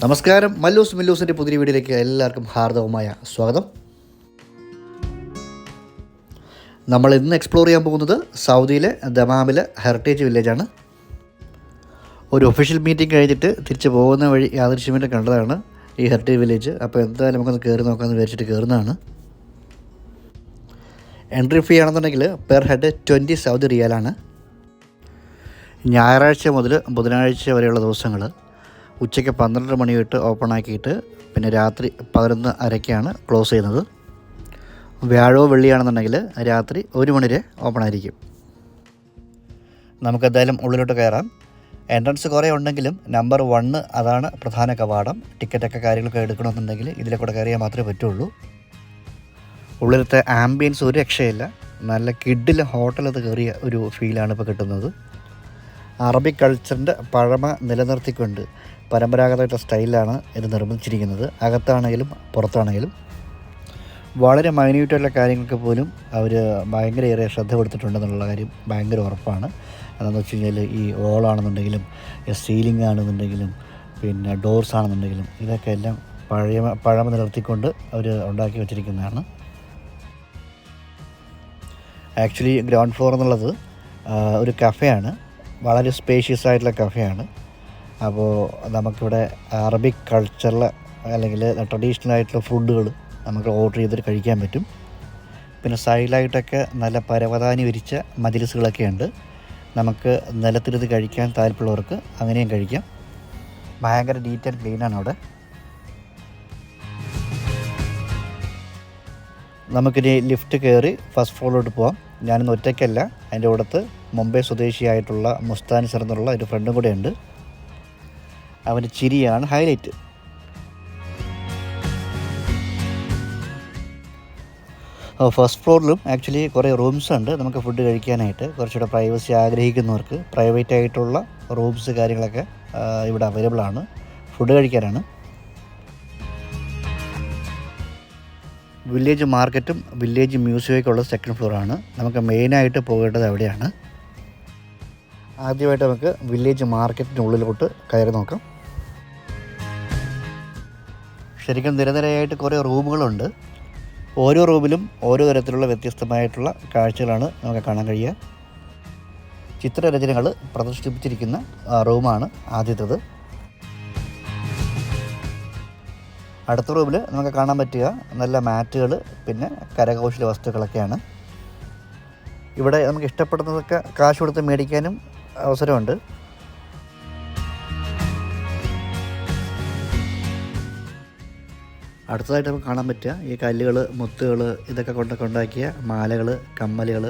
നമസ്കാരം. മല്ലൂസ് മില്ലൂസിൻ്റെ പുതിയ വീഡിയോയിലേക്ക് എല്ലാവർക്കും ഹാർദവമായ സ്വാഗതം. നമ്മൾ ഇന്ന് എക്സ്പ്ലോർ ചെയ്യാൻ പോകുന്നത് സൗദിയിലെ ദമാമിലെ ഹെറിറ്റേജ് വില്ലേജാണ്. ഒരു ഒഫീഷ്യൽ മീറ്റിംഗ് കഴിഞ്ഞിട്ട് തിരിച്ച് പോകുന്ന വഴി യാദൃശ്യമായിട്ട് കണ്ടതാണ് ഈ ഹെറിറ്റേജ് വില്ലേജ്. അപ്പോൾ എന്തായാലും നമുക്കൊന്ന് കയറി നോക്കാമെന്ന് വിചാരിച്ചിട്ട് കയറുന്നതാണ്. എൻട്രി ഫീ ആണെന്നുണ്ടെങ്കിൽ പെർ ഹെഡ് 20 സൗദി റിയാലാണ്. ഞായറാഴ്ച മുതൽ ബുധനാഴ്ച വരെയുള്ള ദിവസങ്ങൾ ഉച്ചയ്ക്ക് 12 മണി തൊട്ട് ഓപ്പൺ ആക്കിയിട്ട് പിന്നെ രാത്രി 11:30-ക്കാണ് ക്ലോസ് ചെയ്യുന്നത്. വ്യാഴോ വെള്ളിയാണെന്നുണ്ടെങ്കിൽ രാത്രി 1 മണി വരെ ഓപ്പൺ ആയിരിക്കും. നമുക്കെന്തായാലും ഉള്ളിലോട്ട് കയറാം. എൻട്രൻസ് കുറേ ഉണ്ടെങ്കിലും നമ്പർ 1 അതാണ് പ്രധാന കവാടം. ടിക്കറ്റൊക്കെ കാര്യങ്ങളൊക്കെ എടുക്കണമെന്നുണ്ടെങ്കിൽ ഇതിലെ കൂടെ കയറിയാൽ മാത്രമേ പറ്റുള്ളൂ. ഉള്ളിലത്തെ ആംബിയൻസ് ഒരു രക്ഷയില്ല. നല്ല കിഡിലെ ഹോട്ടലത് കയറിയ ഒരു ഫീലാണ് ഇപ്പോൾ കിട്ടുന്നത്. അറബിക് കൾച്ചറിൻ്റെ പഴമ നിലനിർത്തിക്കൊണ്ട് പരമ്പരാഗതമായിട്ട് സ്റ്റൈലിലാണ് ഇത് നിർമ്മിച്ചിരിക്കുന്നത്. അകത്താണെങ്കിലും പുറത്താണെങ്കിലും വളരെ മൈന്യൂട്ടായിട്ടുള്ള കാര്യങ്ങൾക്ക് പോലും അവർ ഭയങ്കര ശ്രദ്ധ കൊടുത്തിട്ടുണ്ടെന്നുള്ള കാര്യം ഭയങ്കര ഉറപ്പാണ്. എന്താണെന്ന് വെച്ച് കഴിഞ്ഞാൽ ഈ വോളാണെന്നുണ്ടെങ്കിലും സീലിംഗ് ആണെന്നുണ്ടെങ്കിലും പിന്നെ ഡോർസ് ആണെന്നുണ്ടെങ്കിലും ഇതൊക്കെ എല്ലാം പഴമ നിലനിർത്തിക്കൊണ്ട് അവർ ഉണ്ടാക്കി വച്ചിരിക്കുന്നതാണ്. ആക്ച്വലി ഗ്രൗണ്ട് ഫ്ലോർ എന്നുള്ളത് ഒരു കഫേയാണ്. വളരെ സ്പേഷ്യസ് ആയിട്ടുള്ള കഫേയാണ്. അപ്പോൾ നമുക്കിവിടെ അറബിക് കൾച്ചറിൽ അല്ലെങ്കിൽ ട്രഡീഷണൽ ആയിട്ടുള്ള ഫുഡുകൾ നമുക്ക് ഓർഡർ ചെയ്തിട്ട് കഴിക്കാൻ പറ്റും. പിന്നെ സൈഡിലായിട്ടൊക്കെ നല്ല പരവതാനി വിരിച്ച മജ്‌ലിസുകളൊക്കെ ഉണ്ട്. നമുക്ക് നിലത്തിരുന്ന് കഴിക്കാൻ താല്പര്യമുള്ളവർക്ക് അങ്ങനെയും കഴിക്കാം. ഭയങ്കര നീറ്റ് ആൻഡ് ക്ലീനാണ് അവിടെ. നമുക്കിനി ലിഫ്റ്റ് കയറി ഫസ്റ്റ് ഫ്ലോറിലോട്ട് പോകാം. ഞാനിന്ന് ഒറ്റയ്ക്കല്ല, അതിൻ്റെ കൂടത്ത് മുംബൈ സ്വദേശിയായിട്ടുള്ള മുസ്താനിസർ എന്നുള്ള ഒരു ഫ്രണ്ടും കൂടെ ഉണ്ട്. അവൻ്റെ ചിരിയാണ് ഹൈലൈറ്റ്. ഫസ്റ്റ് ഫ്ലോറിലും ആക്ച്വലി കുറേ റൂംസ് ഉണ്ട് നമുക്ക് ഫുഡ് കഴിക്കാനായിട്ട്. കുറച്ചുകൂടെ പ്രൈവസി ആഗ്രഹിക്കുന്നവർക്ക് പ്രൈവറ്റ് ആയിട്ടുള്ള റൂംസ് കാര്യങ്ങളൊക്കെ ഇവിടെ അവൈലബിൾ ആണ്. ഫുഡ് കഴിക്കാനാണ്. വില്ലേജ് മാർക്കറ്റും വില്ലേജ് മ്യൂസിയമൊക്കെ സെക്കൻഡ് ഫ്ലോറാണ്. നമുക്ക് മെയിനായിട്ട് പോകേണ്ടത് അവിടെയാണ്. ആദ്യമായിട്ട് നമുക്ക് വില്ലേജ് മാർക്കറ്റിൻ്റെ ഉള്ളിലോട്ട് കയറി നോക്കാം. ശരിക്കും നിരനിരയായിട്ട് കുറേ റൂമുകളുണ്ട്. ഓരോ റൂമിലും ഓരോ തരത്തിലുള്ള വ്യത്യസ്തമായിട്ടുള്ള കാഴ്ചകളാണ് നമുക്ക് കാണാൻ കഴിയുക. ചിത്രരചനകൾ പ്രദർശിപ്പിച്ചിരിക്കുന്ന റൂമാണ് ആദ്യത്തേത്. അടുത്ത റൂമിൽ നമുക്ക് കാണാൻ പറ്റുക നല്ല മാറ്റുകൾ പിന്നെ കരകൗശല വസ്തുക്കളൊക്കെയാണ്. ഇവിടെ നമുക്ക് ഇഷ്ടപ്പെടുന്നതൊക്കെ കാശ് കൊടുത്ത് മേടിക്കാനും അവസരമുണ്ട്. അടുത്തതായിട്ട് നമുക്ക് കാണാൻ പറ്റുക ഈ കല്ലുകൾ, മുത്തുകൾ ഇതൊക്കെ കൊണ്ടൊക്കെ ഉണ്ടാക്കിയ മാലകൾ, കമ്മലുകൾ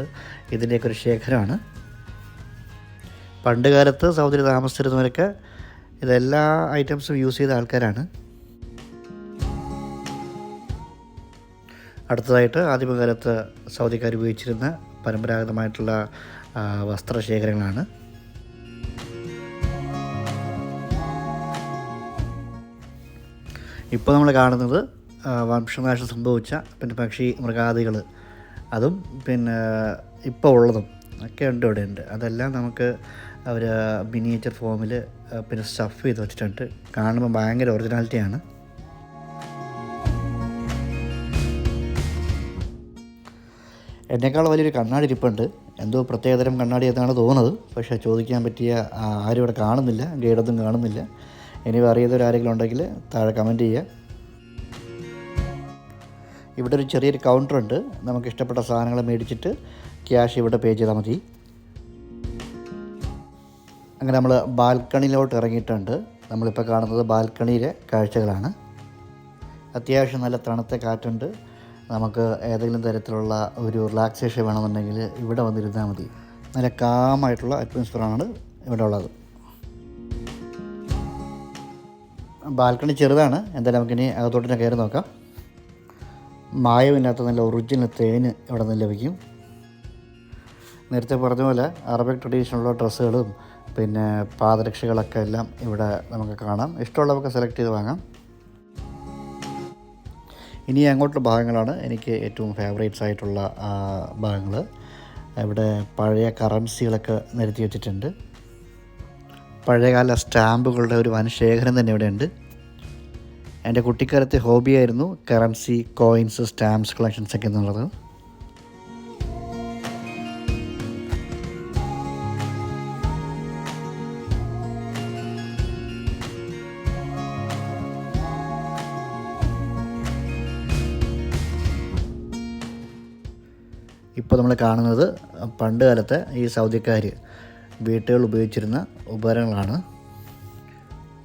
ഇതിൻ്റെയൊക്കെ ഒരു ശേഖരമാണ്. പണ്ട് കാലത്ത് സൗദിയിൽ താമസിച്ചിരുന്നവരൊക്കെ ഇതെല്ലാ ഐറ്റംസും യൂസ് ചെയ്ത ആൾക്കാരാണ്. അടുത്തതായിട്ട് ആദ്യകാലത്ത് സൗദിക്കാർ ഉപയോഗിച്ചിരുന്ന പരമ്പരാഗതമായിട്ടുള്ള വസ്ത്രശേഖരങ്ങളാണ്. ഇപ്പോൾ നമ്മൾ കാണുന്നത് വംശനാശം സംഭവിച്ച പിന്നെ പക്ഷി മൃഗാദികൾ അതും പിന്നെ ഇപ്പോൾ ഉള്ളതും ഒക്കെ ഇവിടെ ഉണ്ട്. അതെല്ലാം നമുക്ക് അവർ മിനിയേച്ചർ ഫോമിൽ പിന്നെ സ്റ്റഫ് ചെയ്ത് വെച്ചിട്ടുണ്ട്. കാണുമ്പോൾ ഭയങ്കര ഒറിജിനാലിറ്റിയാണ്. എന്നേക്കാൾ വലിയൊരു കണ്ണാടി ഇരിപ്പുണ്ട്. എന്തോ പ്രത്യേകതരം കണ്ണാടി എന്നാണ് തോന്നുന്നത്. പക്ഷേ ചോദിക്കാൻ പറ്റിയ ആരും ഇവിടെ കാണുന്നില്ല, ഗൈഡൊന്നും കാണുന്നില്ല. ഇനി അറിയാത്തവരാരെങ്കിലും ഉണ്ടെങ്കിൽ താഴെ കമൻറ്റ് ചെയ്യുക. ഇവിടെ ഒരു ചെറിയൊരു കൗണ്ടറുണ്ട്. നമുക്ക് ഇഷ്ടപ്പെട്ട സാധനങ്ങൾ മേടിച്ചിട്ട് ക്യാഷ് ഇവിടെ പേ ചെയ്താൽ മതി. അങ്ങനെ നമ്മൾ ബാൽക്കണിയിലോട്ട് ഇറങ്ങിയിട്ടുണ്ട്. നമ്മളിപ്പോൾ കാണുന്നത് ബാൽക്കണിയിലെ കാഴ്ചകളാണ്. അത്യാവശ്യം നല്ല തണുത്ത കാറ്റുണ്ട്. നമുക്ക് ഏതെങ്കിലും തരത്തിലുള്ള ഒരു റിലാക്സേഷൻ വേണമെന്നുണ്ടെങ്കിൽ ഇവിടെ വന്നിരുന്നാൽ മതി. നല്ല കാമായിട്ടുള്ള അറ്റ്മോസ്ഫിയറാണ് ഇവിടെ ഉള്ളത്. ബാൽക്കണി ചെറുതാണ്. എന്തായാലും നമുക്കിനി അകത്തോട്ട് തന്നെ കയറി നോക്കാം. മായമില്ലാത്ത നല്ല ഒറിജിനൽ തേന് ഇവിടെ നിന്ന് ലഭിക്കും. നേരത്തെ പറഞ്ഞ പോലെ അറബിക് ട്രഡീഷണലുള്ള ഡ്രസ്സുകളും പിന്നെ പാദരക്ഷകളൊക്കെ എല്ലാം ഇവിടെ നമുക്ക് കാണാം. ഇഷ്ടമുള്ളവർക്ക് സെലക്ട് ചെയ്ത് വാങ്ങാം. ഇനി അങ്ങോട്ടുള്ള ഭാഗങ്ങളാണ് എനിക്ക് ഏറ്റവും ഫേവറേറ്റ്സ് ആയിട്ടുള്ള ഭാഗങ്ങൾ. ഇവിടെ പഴയ കറൻസികളൊക്കെ നിരത്തി വെച്ചിട്ടുണ്ട്. പഴയകാല സ്റ്റാമ്പുകളുടെ ഒരു വൻ ശേഖരം തന്നെ ഇവിടെയുണ്ട്. എൻ്റെ കുട്ടിക്കാലത്തെ ഹോബിയായിരുന്നു കറൻസി, കോയിൻസ്, സ്റ്റാമ്പ്സ് കളക്ഷൻസ് ഒക്കെ എന്നുള്ളത്. ഇപ്പോൾ നമ്മൾ കാണുന്നത് പണ്ട് കാലത്തെ ഈ സൗദിക്കാർ വീട്ടുകൾ ഉപയോഗിച്ചിരുന്ന ഉപകരണങ്ങളാണ്.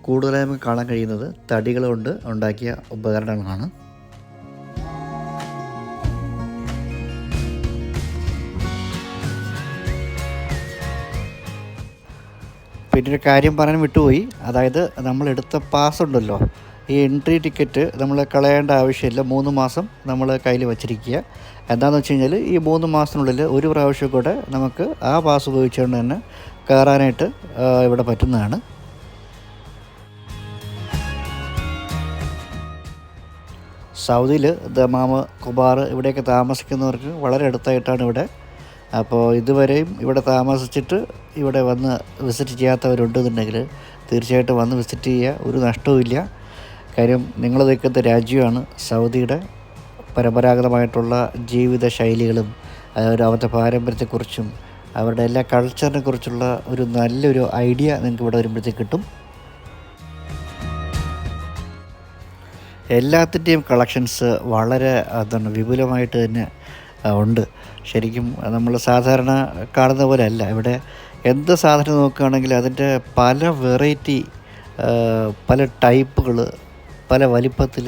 കൂടുതലായി നമുക്ക് കാണാൻ കഴിയുന്നത് തടികൾ കൊണ്ട് ഉണ്ടാക്കിയ ഉപകരണങ്ങളാണ്. പിന്നൊരു കാര്യം പറയാൻ വിട്ടുപോയി. അതായത് നമ്മളെടുത്ത പാസ് ഉണ്ടല്ലോ, ഈ എൻട്രി ടിക്കറ്റ് നമ്മൾ കളയേണ്ട ആവശ്യമില്ല. 3 മാസം നമ്മൾ കയ്യിൽ വച്ചിരിക്കുക. എന്താണെന്ന് വെച്ച് കഴിഞ്ഞാൽ ഈ 3 മാസത്തിനുള്ളിൽ ഒരു പ്രാവശ്യം കൂടെ നമുക്ക് ആ പാസ് ഉപയോഗിച്ചുകൊണ്ട് തന്നെ കയറാനായിട്ട് ഇവിടെ പറ്റുന്നതാണ്. സൗദിയിൽ ദമാം, കുബാർ ഇവിടെയൊക്കെ താമസിക്കുന്നവർക്ക് വളരെ അടുത്തായിട്ടാണ് ഇവിടെ. അപ്പോൾ ഇതുവരെയും ഇവിടെ താമസിച്ചിട്ട് ഇവിടെ വന്ന് വിസിറ്റ് ചെയ്യാത്തവരുണ്ടെന്നുണ്ടെങ്കിൽ തീർച്ചയായിട്ടും വന്ന് വിസിറ്റ് ചെയ്യുക. ഒരു നഷ്ടവുമില്ല. കാര്യം നിങ്ങൾ നിൽക്കുന്ന രാജ്യമാണ് സൗദിയുടെ പരമ്പരാഗതമായിട്ടുള്ള ജീവിത ശൈലികളും അവരുടെ പാരമ്പര്യത്തെക്കുറിച്ചും അവരുടെ എല്ലാ കൾച്ചറിനെ കുറിച്ചുള്ള ഒരു നല്ലൊരു ഐഡിയ നിങ്ങൾക്ക് ഇവിടെ വരുമ്പോഴത്തേക്ക് കിട്ടും. എല്ലാത്തിൻ്റെയും കളക്ഷൻസ് വളരെ വിപുലമായിട്ട് തന്നെ ഉണ്ട്. ശരിക്കും നമ്മൾ സാധാരണ കാണുന്ന പോലെ അല്ല. ഇവിടെ എന്ത് സാധനം നോക്കുകയാണെങ്കിൽ അതിൻ്റെ പല വെറൈറ്റി, പല ടൈപ്പുകൾ, പല വലിപ്പത്തിൽ,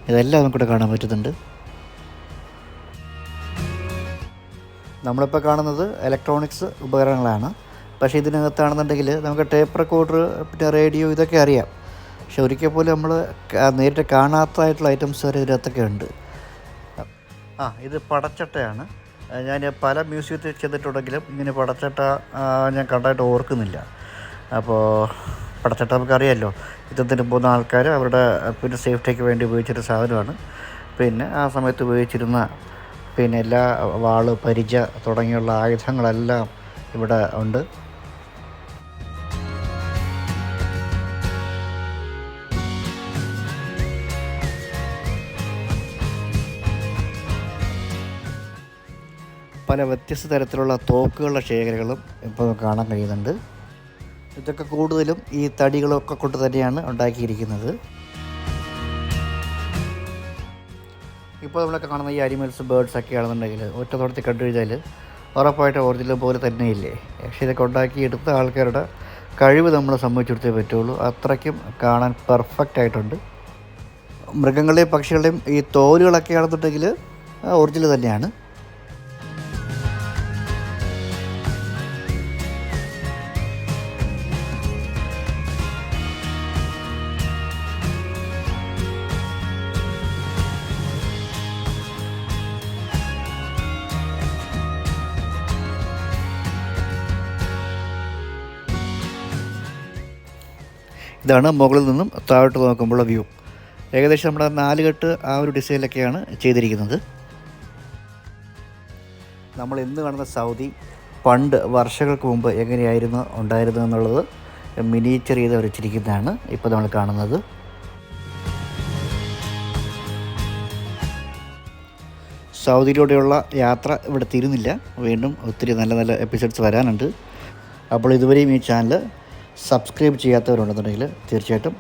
ഇതെല്ലാം നമുക്കിവിടെ കാണാൻ പറ്റുന്നുണ്ട്. നമ്മളിപ്പോൾ കാണുന്നത് ഇലക്ട്രോണിക്സ് ഉപകരണങ്ങളാണ്. പക്ഷേ ഇതിനകത്താണെന്നുണ്ടെങ്കിൽ നമുക്ക് ടേപ്പ് റെക്കോർഡർ, പിന്നെ റേഡിയോ, ഇതൊക്കെ അറിയാം. പക്ഷെ ഒരിക്കൽ പോലും നമ്മൾ നേരിട്ട് കാണാത്തതായിട്ടുള്ള ഐറ്റംസ് വരെ ഇതിനകത്തൊക്കെ ഉണ്ട്. ഇത് പടച്ചട്ടയാണ്. ഞാൻ പല മ്യൂസിയത്തിൽ ചെന്നിട്ടുണ്ടെങ്കിലും ഇങ്ങനെ പടച്ചട്ട ഞാൻ കണ്ടായിട്ട് ഓർക്കുന്നില്ല. അപ്പോൾ പടച്ചട്ട നമുക്കറിയാമല്ലോ, യുദ്ധത്തിന് പോകുന്ന ആൾക്കാർ അവരുടെ പിന്നെ സേഫ്റ്റിക്ക് വേണ്ടി ഉപയോഗിച്ചൊരു സാധനമാണ്. പിന്നെ ആ സമയത്ത് ഉപയോഗിച്ചിരുന്ന പിന്നെ എല്ലാ വാള്, പരിച തുടങ്ങിയുള്ള ആയുധങ്ങളെല്ലാം ഇവിടെ ഉണ്ട്. പല വ്യത്യസ്ത തരത്തിലുള്ള തോക്കുകളുടെ ശേഖരങ്ങളും ഇപ്പോൾ കാണാൻ കഴിയുന്നുണ്ട്. ഇതൊക്കെ കൂടുതലും ഈ തടികളൊക്കെ കൊണ്ട് തന്നെയാണ് ഉണ്ടാക്കിയിരിക്കുന്നത്. ഇപ്പോൾ നമ്മളൊക്കെ കാണുന്ന ഈ അനിമൽസ്, ബേർഡ്സ് ഒക്കെ ആണെന്നുണ്ടെങ്കിൽ ഒറ്റ തോട്ടത്തിൽ കണ്ടു കഴിഞ്ഞാൽ ഉറപ്പായിട്ട് ഒറിജിനൽ പോലെ തന്നെയില്ലേ. പക്ഷേ ഇതൊക്കെ ഉണ്ടാക്കി എടുത്ത ആൾക്കാരുടെ കഴിവ് നമ്മൾ സമ്മതിച്ചെടുത്തേ പറ്റുള്ളൂ. അത്രയ്ക്കും കാണാൻ പെർഫെക്റ്റ് ആയിട്ടുണ്ട്. മൃഗങ്ങളുടെയും പക്ഷികളുടെയും ഈ തോലുകളൊക്കെ ആണെന്നുണ്ടെങ്കിൽ ഒറിജിനൽ തന്നെയാണ്. ഇതാണ് മുകളിൽ നിന്നും താഴോട്ട് നോക്കുമ്പോഴുള്ള വ്യൂ. ഏകദേശം നമ്മുടെ 4 കെട്ട് ആ ഒരു ഡിസൈനിലൊക്കെയാണ് ചെയ്തിരിക്കുന്നത്. നമ്മൾ ഇന്ന് കാണുന്ന സൗദി പണ്ട് വർഷങ്ങൾക്ക് മുമ്പ് എങ്ങനെയായിരുന്നു ഉണ്ടായിരുന്നത് എന്നുള്ളത് മിനിയേച്ചർ ചെയ്ത് വരച്ചിരിക്കുന്നതാണ് ഇപ്പോൾ നമ്മൾ കാണുന്നത്. സൗദിയിലൂടെയുള്ള യാത്ര ഇവിടെ തീരുന്നില്ല. വീണ്ടും ഒത്തിരി നല്ല നല്ല എപ്പിസോഡ്സ് വരാനുണ്ട്. അപ്പോൾ ഇതുവരെയും ഈ ചാനൽ സബ്സ്ക്രൈബ് ചെയ്യാത്തവരുണ്ടെന്നുണ്ടെങ്കിൽ തീർച്ചയായിട്ടും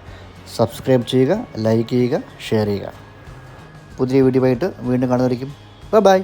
സബ്സ്ക്രൈബ് ചെയ്യുക, ലൈക്ക് ചെയ്യുക, ഷെയർ ചെയ്യുക. പുതിയ വീഡിയോ ആയിട്ട് വീണ്ടും കാണുന്നതായിരിക്കും. ബൈ.